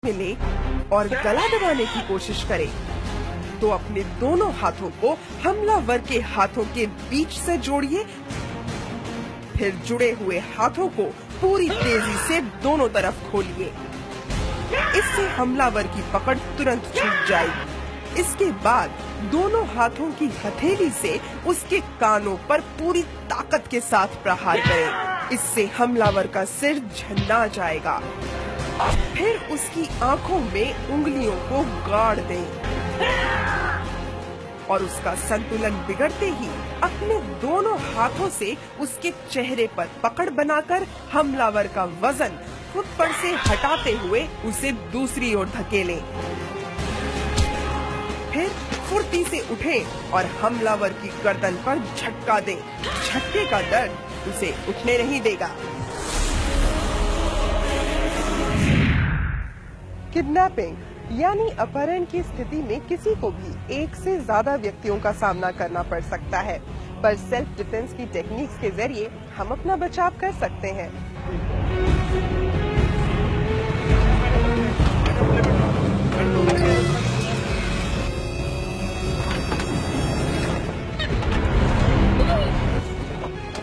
में ले और गला दबाने की कोशिश करे तो अपने दोनों हाथों को हमलावर के हाथों के बीच से जोड़िए। फिर जुड़े हुए हाथों को पूरी तेजी से दोनों तरफ खोलिए। इससे हमलावर की पकड़ तुरंत छूट जाएगी। इसके बाद दोनों हाथों की हथेली से उसके कानों पर पूरी ताकत के साथ प्रहार करें। इससे हमलावर का सिर झन्ना जाएगा। फिर उसकी आंखों में उंगलियों को गाड़ दें और उसका संतुलन बिगड़ते ही अपने दोनों हाथों से उसके चेहरे पर पकड़ बनाकर हमलावर का वजन खुद पर से हटाते हुए उसे दूसरी ओर धकेलें। फिर फुर्ती से उठें और हमलावर की गर्दन पर झटका दें। झटके का दर्द उसे उठने नहीं देगा। किडनैपिंग यानी अपहरण की स्थिति में किसी को भी एक से ज्यादा व्यक्तियों का सामना करना पड़ सकता है, पर सेल्फ डिफेंस की टेक्निक्स के जरिए हम अपना बचाव कर सकते हैं।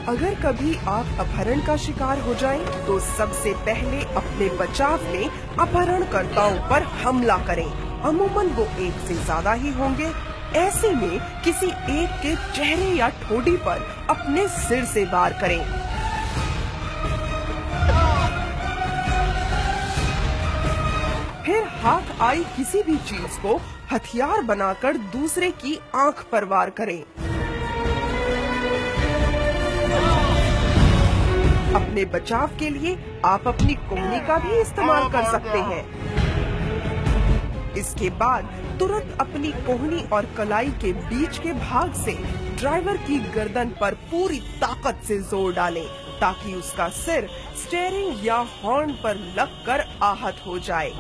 अगर कभी आप अपहरण का शिकार हो जाएं, तो सबसे पहले अपने बचाव में अपहरणकर्ताओं पर हमला करें। अमूमन वो एक से ज्यादा ही होंगे। ऐसे में किसी एक के चेहरे या ठोड़ी पर अपने सिर से वार करें। फिर हाथ आई किसी भी चीज को हथियार बनाकर दूसरे की आंख पर वार करें। अपने बचाव के लिए आप अपनी कोहनी का भी इस्तेमाल कर सकते हैं। इसके बाद तुरंत अपनी कोहनी और कलाई के बीच के भाग से ड्राइवर की गर्दन पर पूरी ताकत से जोर डालें, ताकि उसका सिर स्टीयरिंग या हॉर्न पर लगकर आहत हो जाए।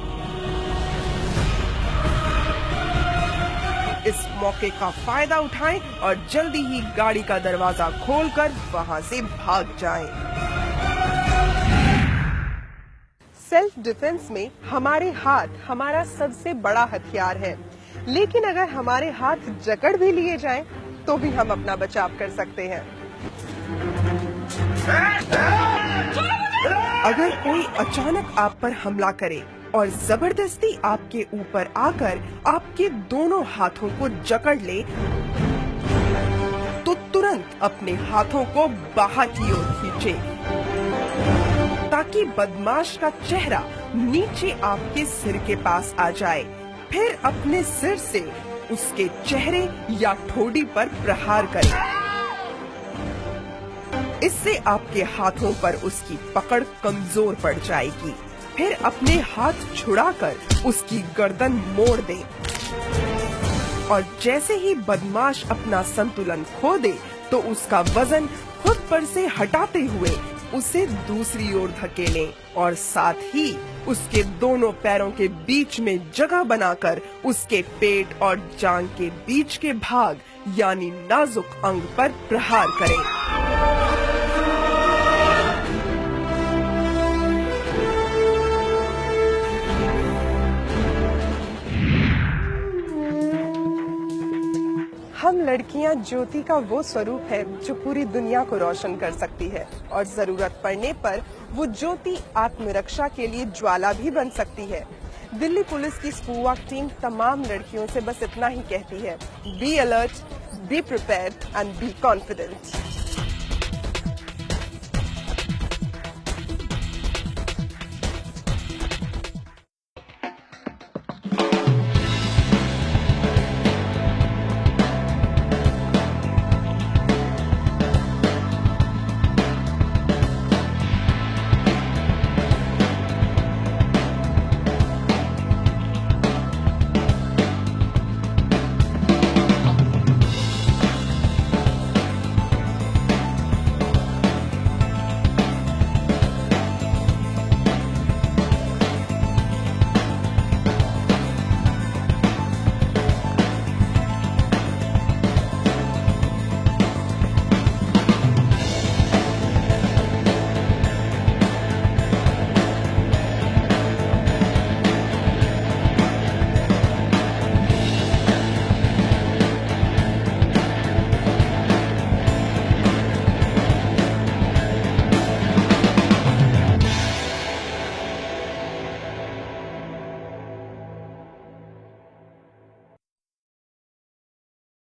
इस मौके का फायदा उठाएं और जल्दी ही गाड़ी का दरवाजा खोलकर वहां से भाग जाएं। सेल्फ डिफेंस में हमारे हाथ हमारा सबसे बड़ा हथियार है, लेकिन अगर हमारे हाथ जकड़ भी लिए जाएं, तो भी हम अपना बचाव कर सकते हैं। अगर कोई अचानक आप पर हमला करे और जबरदस्ती आपके ऊपर आकर आपके दोनों हाथों को जकड़ ले, तो तुरंत अपने हाथों को बाहर की ओर खींचे, ताकि बदमाश का चेहरा नीचे आपके सिर के पास आ जाए। फिर अपने सिर से उसके चेहरे या ठोड़ी पर प्रहार करें। इससे आपके हाथों पर उसकी पकड़ कमजोर पड़ जाएगी। फिर अपने हाथ छुड़ाकर उसकी गर्दन मोड़ दें और जैसे ही बदमाश अपना संतुलन खो दे, तो उसका वजन खुद पर से हटाते हुए उसे दूसरी ओर धकेलें और साथ ही उसके दोनों पैरों के बीच में जगह बनाकर उसके पेट और जांघ के बीच के भाग यानी नाजुक अंग पर प्रहार करें। हम लड़कियां ज्योति का वो स्वरूप है जो पूरी दुनिया को रोशन कर सकती है, और जरूरत पड़ने पर वो ज्योति आत्मरक्षा के लिए ज्वाला भी बन सकती है। दिल्ली पुलिस की स्पूवाक टीम तमाम लड़कियों से बस इतना ही कहती है: be alert, be prepared and be confident.